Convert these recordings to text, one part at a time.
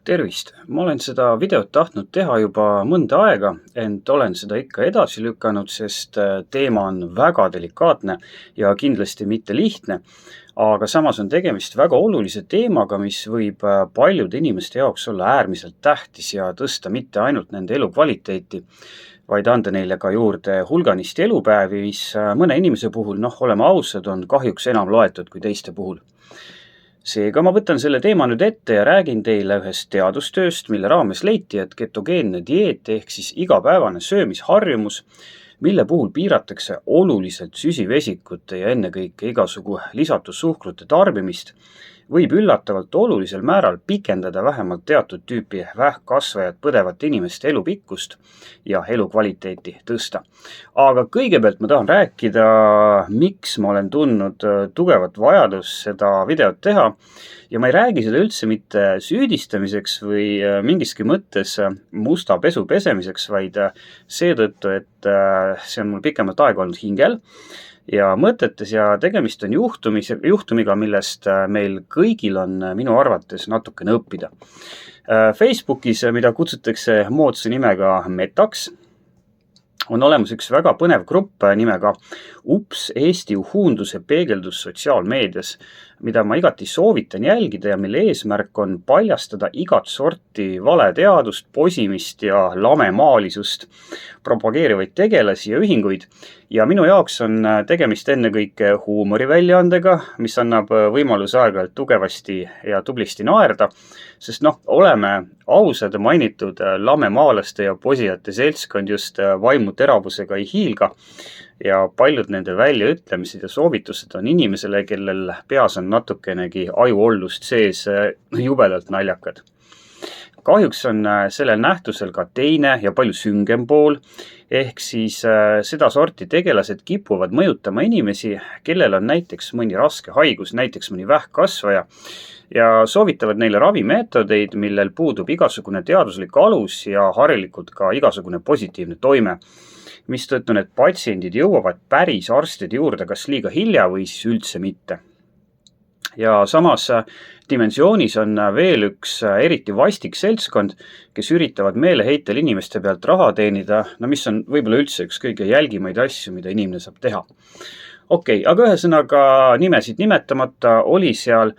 Tervist! Ma olen seda videot tahtnud teha juba mõnda aega, ent olen seda ikka edasi lükanud, sest teema on väga delikaatne ja kindlasti mitte lihtne. Aga samas on tegemist väga olulise teemaga, mis võib paljude inimeste jaoks olla äärmiselt tähtis ja tõsta mitte ainult nende elukvaliteeti, vaid anda neile ka juurde hulganisti elupäevi, mis mõne inimese puhul, oleme ausad, on kahjuks enam loetud kui teiste puhul. Seega ma võtan selle teema nüüd ette ja räägin teile ühest teadustööst, mille raames leiti, et ketogeenne dieet ehk siis igapäevane söömisharjumus, mille puhul piiratakse oluliselt süsivesikute ja ennekõike igasugu lisatud suhkrute tarbimist, võib üllatavalt olulisel määral pikendada vähemalt teatud tüüpi vähkkasvajat põdevate inimeste elupikkust ja elukvaliteeti tõsta. Aga kõigepealt ma tahan rääkida, miks ma olen tundnud tugevat vajadust seda videot teha. Ja ma ei räägi seda üldse mitte süüdistamiseks või mingiski mõttes musta pesu pesemiseks, vaid seetõttu, et see on mul pikemalt aega olnud hingel ja mõtetes ja tegemist on juhtumiga, millest meil kõigil on minu arvates natukene õppida. Facebookis, mida kutsutakse moodsa nimega Metaks, on olemas üks väga põnev grupp nimega Ups Eesti uhuunduse peegeldus sotsiaalmeedias, mida ma igati soovitan jälgida ja mille eesmärk on paljastada igat sorti valeteadust, posimist ja lamemaalisust propageerivaid tegelasi ja ühinguid. Ja minu jaoks on tegemist ennekõike huumoriväljaandega, mis annab võimaluse aeg-ajalt tugevasti ja tublisti naerda, sest oleme ausad, mainitud lamemaalaste ja posijate seltskond just vaimu teravusega ei hiilga ja paljud nende väljaütlemised ja soovitused on inimesele, kellel peas on natukenegi ajuollust sees, jubedalt naljakad. Kahjuks on sellel nähtusel ka teine ja palju süngem pool, ehk siis seda sorti tegelased kipuvad mõjutama inimesi, kellel on näiteks mõni raske haigus, näiteks mõni vähkkasvaja, ja soovitavad neile ravimeetodeid, millel puudub igasugune teaduslik alus ja harilikult ka igasugune positiivne toime, mistõttu need patsiendid jõuavad päris arstide juurde kas liiga hilja või siis üldse mitte. Ja samas dimensioonis on veel üks eriti vastik seltskond, kes üritavad meeleheitel inimeste pealt raha teenida, mis on võib-olla üldse üks kõige jälgimaid asju, mida inimene saab teha. Okei, aga ühesõnaga nimesid nimetamata oli seal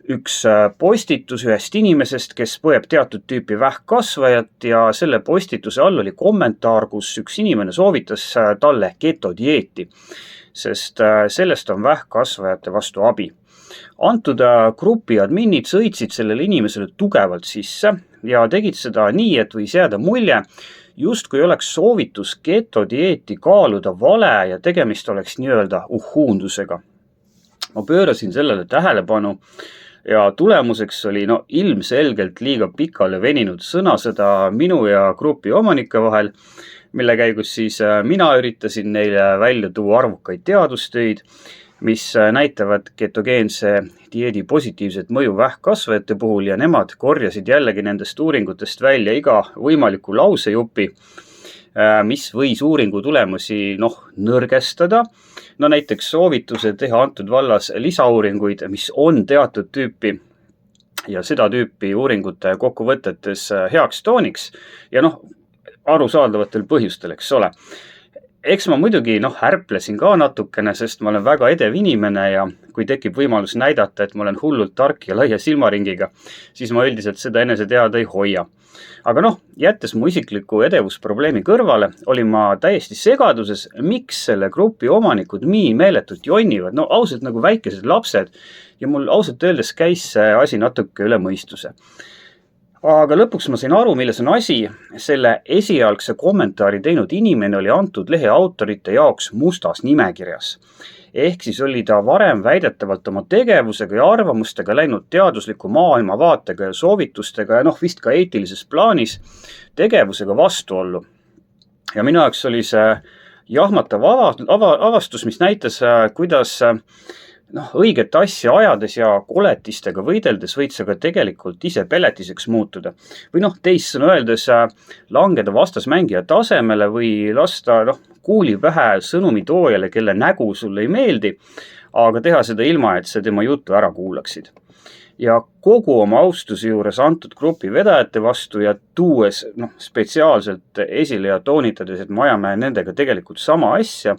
üks postitus ühest inimesest, kes põeb teatud tüüpi vähkkasvajat ja selle postituse all oli kommentaar, kus üks inimene soovitas talle ketodieeti, sest sellest on vähkkasvajate vastu abi. Antud grupi adminid sõitsid sellele inimesele tugevalt sisse ja tegid seda nii, et võis jääda mulje, justkui oleks soovitus ketodieeti kaaluda vale ja tegemist oleks nii-öelda uhuundusega. Ma pöörasin sellele tähelepanu ja tulemuseks oli ilmselgelt liiga pikale veninud sõnasõda minu ja grupi omanike vahel, mille käigus siis mina üritasin neile välja tuua arvukaid teadustöid, mis näitavad ketogeense dieedi positiivset mõju vähkkasvajate puhul ja nemad korjasid jällegi nendest uuringutest välja iga võimaliku lausejupi, mis võis uuringu tulemusi nõrgestada. Näiteks soovitused teha antud vallas lisauuringuid, mis on teatud tüüpi ja seda tüüpi uuringute kokkuvõtetes heaks tooniks ja arusaadavatel põhjustel, eks ole. Eks ma muidugi ärplesin ka natukene, sest ma olen väga edev inimene ja kui tekib võimalus näidata, et ma olen hullult tark ja laia silmaringiga, siis ma üldiselt seda enese teada ei hoia. Aga jättes mu isikliku edevusprobleemi kõrvale, olin ma täiesti segaduses, miks selle grupi omanikud meeletult jonnivad, ausalt nagu väikesed lapsed ja mul ausalt öeldes käis see asi natuke üle mõistuse. Aga lõpuks ma sain aru, milles on asi. Selle esialgse kommentaari teinud inimene oli antud lehe autorite jaoks mustas nimekirjas. Ehk siis oli ta varem väidetavalt oma tegevusega ja arvamustega läinud teadusliku maailmavaatega ja soovitustega ja vist ka eetilises plaanis tegevusega vastuollu. Ja minu jaoks oli see jahmatav avastus, mis näitas, kuidas õiget asja ajades ja koletistega võideldes võid sa ka tegelikult ise peletiseks muutuda. Või teissõnu öeldes langeda vastasmängija tasemele või lasta kuuli pähe sõnumitoojale, kelle nägu sulle ei meeldi, aga teha seda ilma, et sa tema juttu ära kuulaksid. ja kogu oma austuse juures antud grupi vedajate vastu ja tuues spetsiaalselt esile ja toonitades, et me ajame nendega tegelikult sama asja,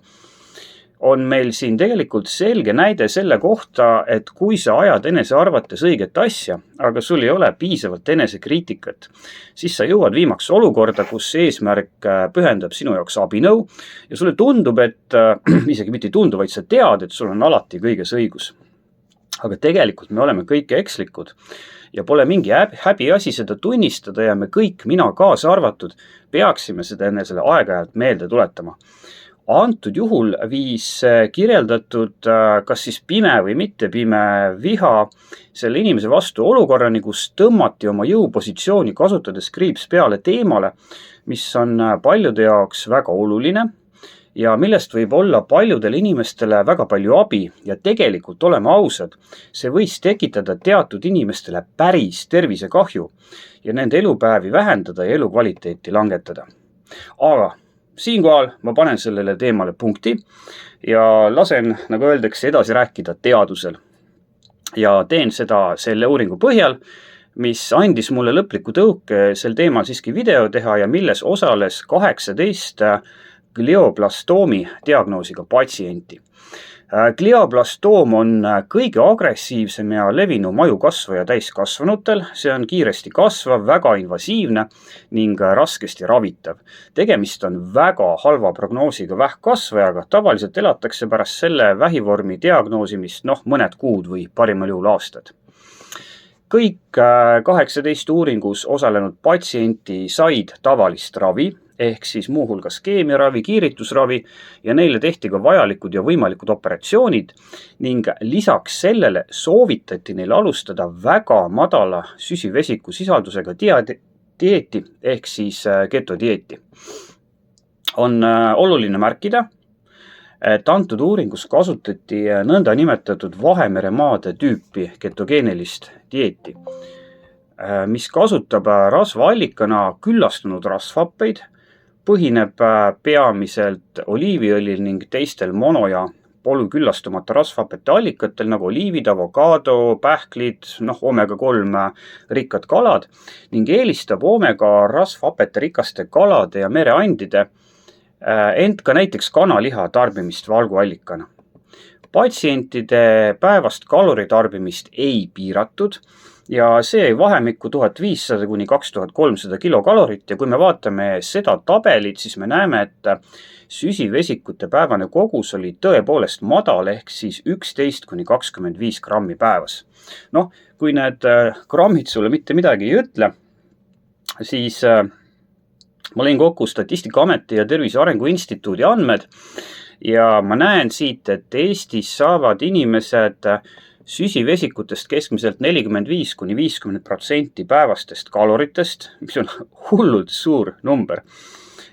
on meil siin tegelikult selge näide selle kohta, et kui sa ajad enese arvates õiget asja, aga sul ei ole piisavalt enesekriitikat, siis sa jõuad viimaks olukorda, kus eesmärk pühendab sinu jaoks abinõu ja sulle tundub, et isegi mitte ei tundu, vaid sa tead, et sul on alati kõiges õigus. Aga tegelikult me oleme kõik ekslikud ja pole mingi häbiasi seda tunnistada ja me kõik, mina kaasa arvatud, peaksime seda enesele aeg-ajalt meelde tuletama. Antud juhul viis kirjeldatud kas siis pime või mitte pime viha selle inimese vastu olukorrani, kus tõmmati oma jõupositsiooni kasutades kriips peale teemale, mis on paljude jaoks väga oluline ja millest võib olla paljudele inimestele väga palju abi ja tegelikult oleme ausad, see võis tekitada teatud inimestele päris tervisekahju ja nende elupäevi vähendada ja elukvaliteeti langetada. Aga siinkohal ma panen sellele teemale punkti ja lasen, nagu öeldakse, edasi rääkida teadusel. Ja teen seda selle uuringu põhjal, mis andis mulle lõpliku tõuke sel teemal siiski video teha ja milles osales 18 glioblastoomi diagnoosiga patsienti. Glioblastoom on kõige agressiivsem ja levinum ajukasvaja täiskasvanutel. See on kiiresti kasvav, väga invasiivne ning raskesti ravitav. Tegemist on väga halva prognoosiga vähkkasvajaga. Tavaliselt elatakse pärast selle vähivormi diagnoosimist mõned kuud või parimal juhul aastad. Kõik 18 uuringus osalenud patsienti said tavalist ravi, ehk siis muuhulgas keemiaravi, kiiritusravi ja neile tehti ka vajalikud ja võimalikud operatsioonid ning lisaks sellele soovitati neil alustada väga madala süsivesiku sisaldusega dieeti ehk siis ketodieeti. On oluline märkida, et antud uuringus kasutati nõnda nimetatud Vahemeremaade tüüpi ketogeenilist dieeti, mis kasutab rasvaallikana küllastunud rasvhappeid, põhineb peamiselt oliiviõlil ning teistel mono- ja polüküllastumata rasvhappete allikatel nagu oliivid, avokaado, pähklid, omega-3 rikkad kalad ning eelistab omega rasvhappete rikaste kalade ja mereandide, ent ka näiteks kanaliha tarbimist valguallikana. Patsientide päevast kaloritarbimist ei piiratud ja see vahemikku 1500 kuni 2300 kilokalorit ja kui me vaatame seda tabelit, siis me näeme, et süsivesikute päevane kogus oli tõepoolest madal ehk siis 11 kuni 25 grammi päevas. Kui need grammid sulle mitte midagi ei ütle, siis ma lõin kokku Statistikaameti ja Tervise Arengu Instituudi andmed ja ma näen siit, et Eestis saavad inimesed süsivesikutest keskmiselt 45 kuni 50% päevastest kaloritest, mis on hullult suur number.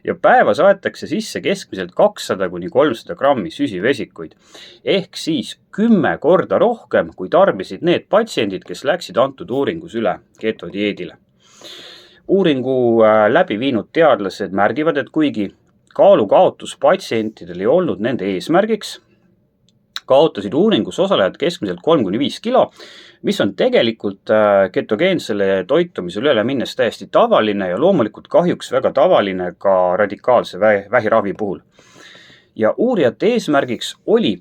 Ja päevas aetakse sisse keskmiselt 200 kuni 300 grammi süsivesikuid, ehk siis 10 korda rohkem, kui tarbisid need patsiendid, kes läksid antud uuringus üle ketodieedile. Uuringu läbi viinud teadlased märgivad, et kuigi kaalukaotus patsientidel ei olnud nende eesmärgiks, kaotasid uuringus osalejad keskmiselt 3-5 kilo, mis on tegelikult ketogeensele toitumisele üle minnes täiesti tavaline ja loomulikult kahjuks väga tavaline ka radikaalse vähiravi puhul. Ja uurijate eesmärgiks oli,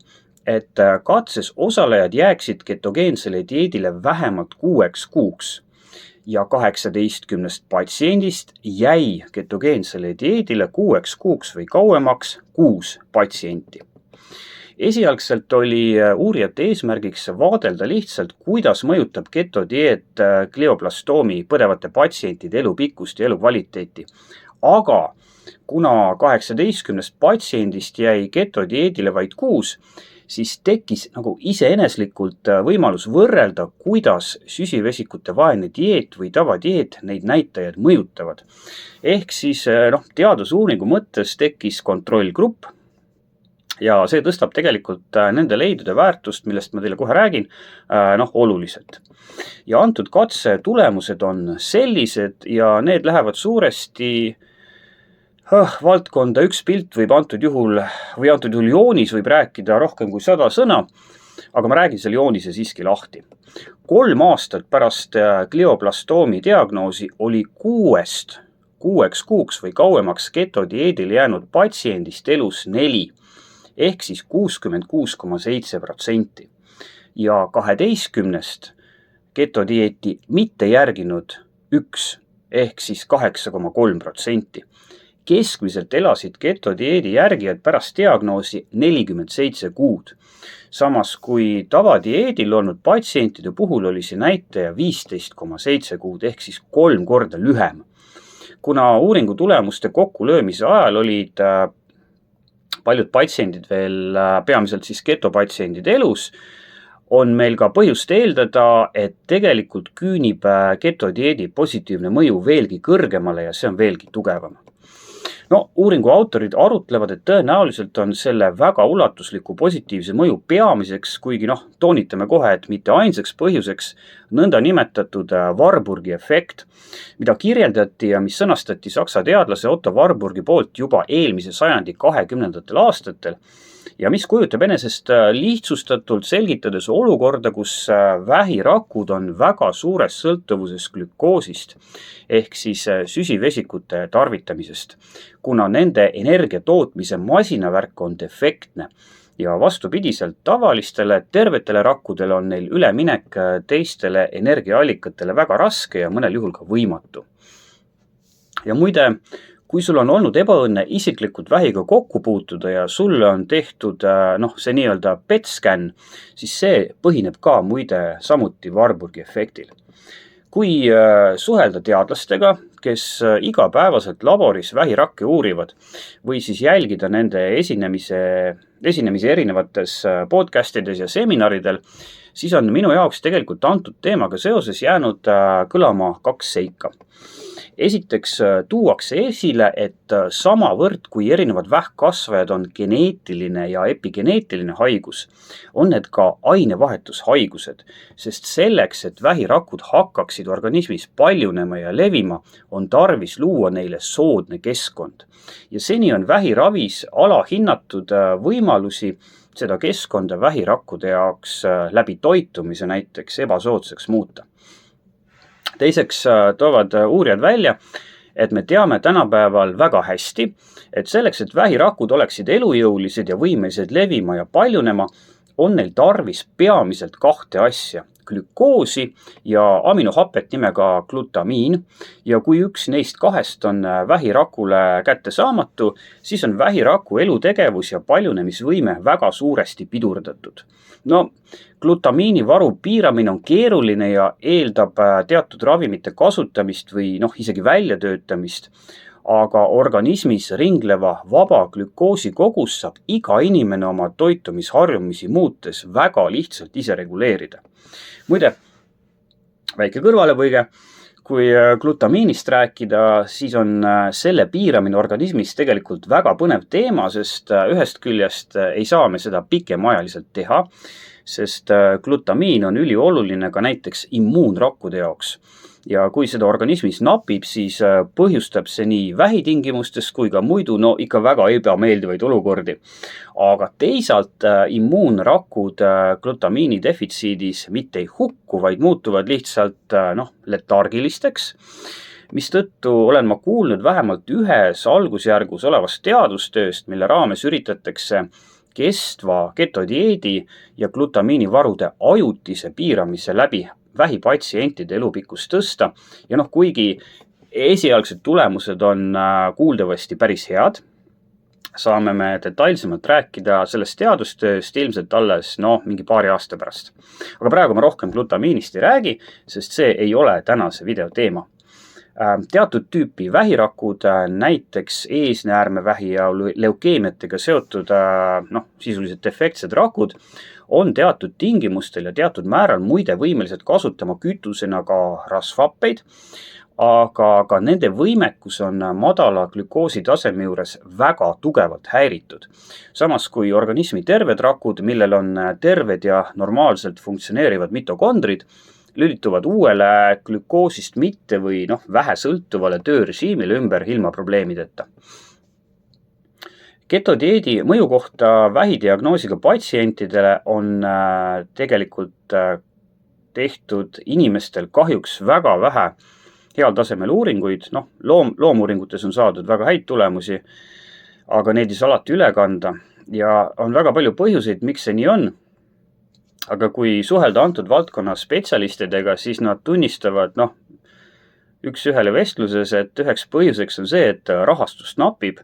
et katses osalejad jääksid ketogeensele dieedile vähemalt 6 kuuks ja 18 patsiendist jäi ketogeensele dieedile 6 kuuks või kauemaks 6 patsienti. Esialgselt oli uurijate eesmärgiks vaadelda lihtsalt, kuidas mõjutab ketodieet glioblastoomi põdevate patsientide elupikkust ja elukvaliteeti. Aga kuna 18 patsiendist jäi ketodieedile vaid 6, siis tekkis iseeneslikult võimalus võrrelda, kuidas süsivesikute vaene dieet või tavadieet neid näitajaid mõjutavad. Ehk siis teadusuuringu mõttes tekkis kontrollgrupp ja see tõstab tegelikult nende leidude väärtust, millest ma teile kohe räägin, oluliselt. Ja antud katse tulemused on sellised ja need lähevad suuresti valdkonda üks pilt võib antud juhul joonis võib rääkida rohkem kui 100 sõna, aga ma räägin selle joonise siiski lahti. 3 aastat pärast glioblastoomi diagnoosi oli 6 kuuks või kauemaks ketodieedile jäänud patsiendist elus 4 ehk siis 66,7% ja 12 ketodieeti mitte järginud 1 ehk siis 8,3%. Keskmiselt elasid ketodieedi järgijad pärast diagnoosi 47 kuud. Samas kui tavadieedil olnud patsientide puhul oli see näitaja 15,7 kuud ehk siis 3 korda lühem. Kuna uuringu tulemuste kokkulöömise ajal olid paljud patsiendid veel peamiselt siis ketopatsiendid elus, on meil ka põhjust eeldada, et tegelikult küünib ketodieedi positiivne mõju veelgi kõrgemale ja see on veelgi tugevam. Uuringu autorid arutlevad, et tõenäoliselt on selle väga ulatusliku positiivse mõju peamiseks, kuigi toonitame kohe, et mitte ainsaks põhjuseks nõnda nimetatud Warburgi efekt, mida kirjeldati ja mis sõnastati saksa teadlase Otto Warburgi poolt juba eelmise sajandi 20. aastatel ja mis kujutab enesest lihtsustatult selgitades olukorda, kus vähirakud on väga suures sõltuvuses glükoosist ehk siis süsivesikute tarvitamisest, kuna nende energia tootmise masinavärk on defektne ja vastupidiselt tavalistele tervetele rakkudele on neil üleminek teistele energiaallikatele väga raske ja mõnel juhul ka võimatu. Ja muide, kui sul on olnud ebaõnne isiklikult vähiga kokku puutuda ja sulle on tehtud see nii-öelda PET-scan, siis see põhineb ka muide samuti Warburgi efektil. Kui suhelda teadlastega, kes igapäevaselt laboris vähirakke uurivad või siis jälgida nende esinemisi erinevates podcastides ja seminaridel, siis on minu jaoks tegelikult antud teemaga seoses jäänud kõlama 2 seika. Esiteks tuuakse esile, et samavõrd kui erinevad vähkkasvajad on geneetiline ja epigeneetiline haigus, on need ka ainevahetushaigused, sest selleks, et vähirakud hakkaksid organismis paljunema ja levima, on tarvis luua neile soodne keskkond. Ja seni on vähiravis alahinnatud võimalusi seda keskkonda vähirakkude jaoks läbi toitumise näiteks ebasoodsaks muuta. Teiseks toovad uurijad välja, et me teame tänapäeval väga hästi, et selleks, et vähirakud oleksid elujõulised ja võimelised levima ja paljunema, on neil tarvis peamiselt 2 asja, glükoosi ja aminohapet nimega glutamiin ja kui üks neist 2 on vähirakule kättesaamatu, siis on vähiraku elutegevus ja paljunemisvõime väga suuresti pidurdatud. Glutamiini varu piiramine on keeruline ja eeldab teatud ravimite kasutamist või isegi väljatöötamist, aga organismis ringleva vaba glükoosi kogus saab iga inimene oma toitumisharjumisi muutes väga lihtsalt ise reguleerida. Muide, väike kõrvalepõige, kui glutamiinist rääkida, siis on selle piiramine organismis tegelikult väga põnev teema, sest ühest küljest ei saa me seda pikemaajaliselt teha, sest glutamiin on ülioluline ka näiteks immuunrakkude jaoks. Ja kui seda organismis napib, siis põhjustab see nii vähitingimustes kui ka muidu ikka väga ebameeldivaid olukordi. Aga teisalt immuunrakud glutamiini defitsiidis mitte ei hukku, vaid muutuvad lihtsalt letargilisteks, mistõttu olen ma kuulnud vähemalt ühes algusjärgus olevast teadustööst, mille raames üritatakse kestva ketodieedi ja glutamiinivarude ajutise piiramise läbi vähipatsientide elupikkust tõsta ja kuigi esialgsed tulemused on kuuldavasti päris head, saame me detailsemalt rääkida sellest teadustööst ilmselt alles mingi paari aasta pärast. Aga praegu ma rohkem glutamiinist ei räägi, sest see ei ole tänase video teema. Teatud tüüpi vähirakud, näiteks eesnäärmevähi ja leukeemiatega seotud sisuliselt defektsed rakud, on teatud tingimustel ja teatud määral muide võimelised kasutama kütusena ka rasvhappeid, aga nende võimekus on madala glükoosi taseme juures väga tugevalt häiritud. Samas kui organismi terved rakud, millel on terved ja normaalselt funktsioneerivad mitokondrid, lülituvad uuele glükoosist mitte või vähe sõltuvale töörežiimile ümber ilma probleemideta. Ketodieedi mõju kohta vähidiagnoosiga patsientidele on tegelikult tehtud inimestel kahjuks väga vähe heal tasemel uuringuid. Loomuuringutes on saadud väga häid tulemusi, aga neid ei saa alati üle kanda ja on väga palju põhjuseid, miks see nii on. Aga kui suhelda antud valdkonna spetsialistidega, siis nad tunnistavad, üks ühele vestluses, et üheks põhjuseks on see, et rahastust napib,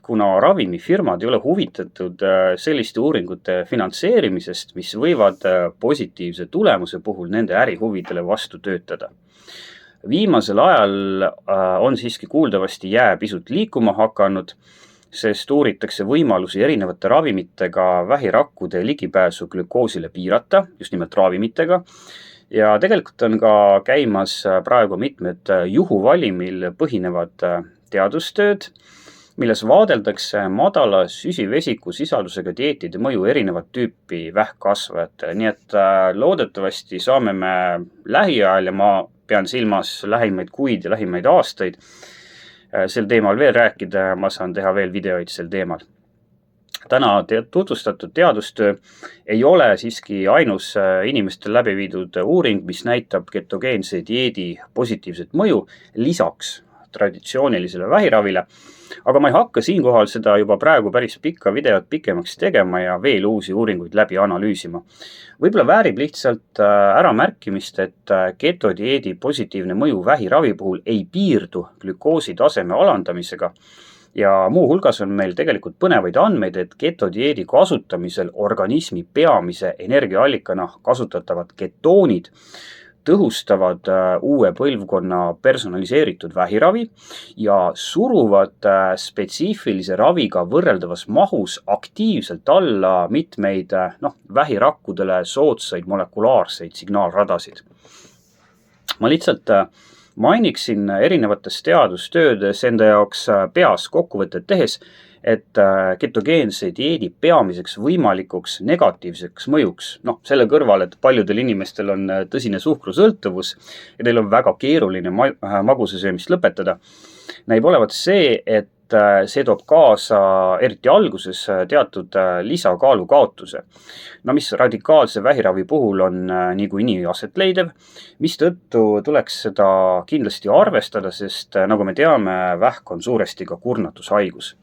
kuna ravimifirmad ei ole huvitatud selliste uuringute finantseerimisest, mis võivad positiivse tulemuse puhul nende ärihuvidele vastu töötada. Viimasel ajal on siiski kuuldavasti jää pisut liikuma hakanud, sest uuritakse võimalusi erinevate ravimitega vähirakkude ligipääsu glükoosile piirata, just nimelt ravimitega. Ja tegelikult on ka käimas praegu mitmed juhuvalimil põhinevad teadustööd, milles vaadeldakse madala süsivesiku sisaldusega dieetide mõju erinevat tüüpi vähkkasvajatele. Nii et loodetavasti saame me lähiajal, ja ma pean silmas lähimaid kuid ja lähimaid aastaid, sel teemal veel rääkida, ma saan teha veel videoid sel teemal. Täna tutvustatud teadustöö ei ole siiski ainus inimestel läbi viidud uuring, mis näitab ketogeense dieedi positiivset mõju lisaks traditsioonilisele vähiravile. Aga ma ei hakka siinkohal seda juba praegu päris pikka videot pikemaks tegema ja veel uusi uuringuid läbi analüüsima. Võib-olla väärib lihtsalt ära märkimist, et ketodieedi positiivne mõju vähiravi puhul ei piirdu glükoosi taseme alandamisega. Ja muu hulgas on meil tegelikult põnevaid andmeid, et ketodieedi kasutamisel organismi peamise energiaallikana kasutatavad ketoonid tõhustavad uue põlvkonna personaliseeritud vähiravi ja suruvad spetsiifilise raviga võrreldavas mahus aktiivselt alla mitmeid vähirakkudele soodsaid molekulaarseid signaalradasid. Ma lihtsalt mainiksin erinevates teadustöödes enda jaoks peas kokkuvõtted tehes, et ketogeense dieedi peamiseks võimalikuks negatiivseks mõjuks, selle kõrval, et paljudel inimestel on tõsine suhkrusõltuvus ja neil on väga keeruline magusasöömist lõpetada, näib olevat see, et see toob kaasa eriti alguses teatud lisakaalu kaotuse, mis radikaalse vähiravi puhul on niikuinii aset leidev, mistõttu tuleks seda kindlasti arvestada, sest nagu me teame, vähk on suuresti ka kurnatushaigus.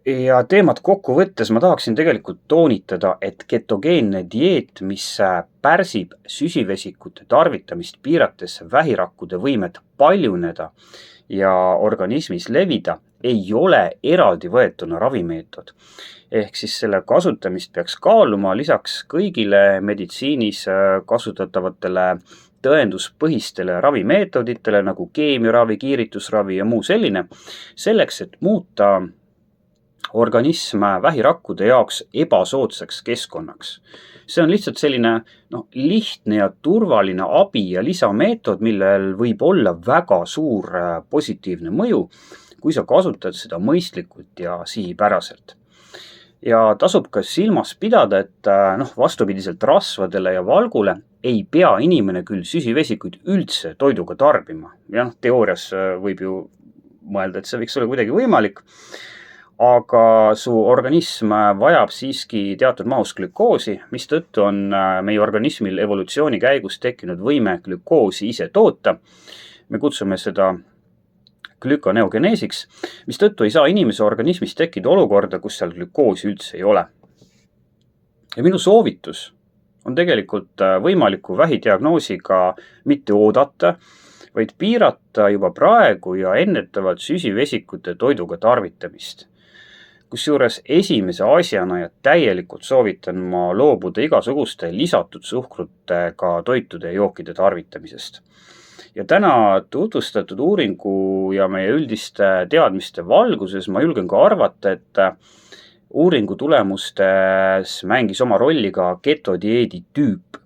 Ja teemat kokku võttes ma tahaksin tegelikult toonitada, et ketogeenne dieet, mis pärsib süsivesikute tarvitamist piirates vähirakkude võimet paljuneda ja organismis levida, ei ole eraldi võetuna ravimeetod. Ehk siis selle kasutamist peaks kaaluma lisaks kõigile meditsiinis kasutatavatele tõenduspõhistele ravimeetoditele nagu keemiaravi, kiiritusravi ja muu selline, selleks, et muuta organism vähirakkude jaoks ebasoodsaks keskkonnaks. See on lihtsalt selline lihtne ja turvaline abi ja lisameetod, millel võib olla väga suur positiivne mõju, kui sa kasutad seda mõistlikult ja sihipäraselt. Ja tasub ka silmas pidada, et vastupidiselt rasvadele ja valgule ei pea inimene küll süsivesikuid üldse toiduga tarbima. Ja teoorias võib ju mõelda, et see võiks olla kuidagi võimalik, aga su organism vajab siiski teatud mahus glükoosi, mistõttu on meie organismil evolutsiooni käigus tekkinud võime glükoosi ise toota. Me kutsume seda glükoneogeneesiks, mistõttu ei saa inimese organismis tekkida olukorda, kus seal glükoosi üldse ei ole. Ja minu soovitus on tegelikult võimaliku vähidiagnoosiga mitte oodata, vaid piirata juba praegu ja ennetavalt süsivesikute toiduga tarvitamist. Kusjuures esimese asjana ja täielikult soovitan ma loobuda igasuguste lisatud suhkrutega toitude ja jookide tarvitamisest. Ja täna tutvustatud uuringu ja meie üldiste teadmiste valguses ma julgen ka arvata, et uuringu tulemustes mängis oma rolli ka ketodieedi tüüp.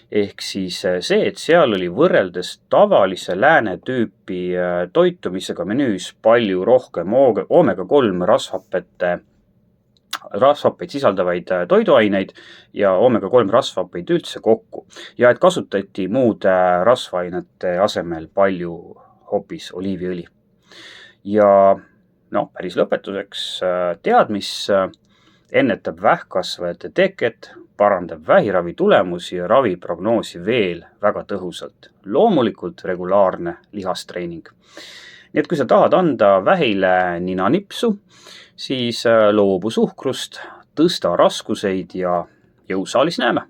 Ehk siis see, et seal oli võrreldes tavalise lääne tüüpi toitumisega menüüs palju rohkem omega-3 rasvhappeid sisaldavaid toiduaineid ja omega-3 rasvhappeid üldse kokku. Ja et kasutati muude rasvaainete asemel palju hoopis oliiviõli. Ja No, päris lõpetuseks tead, mis ennetab vähkkasvajate teket, parandab vähiravi tulemusi ja raviprognoosi veel väga tõhusalt. Loomulikult regulaarne lihastreening. Nii et kui sa tahad anda vähile ninanipsu, siis loobu suhkrust, tõsta raskuseid ja jõusaalis näeme!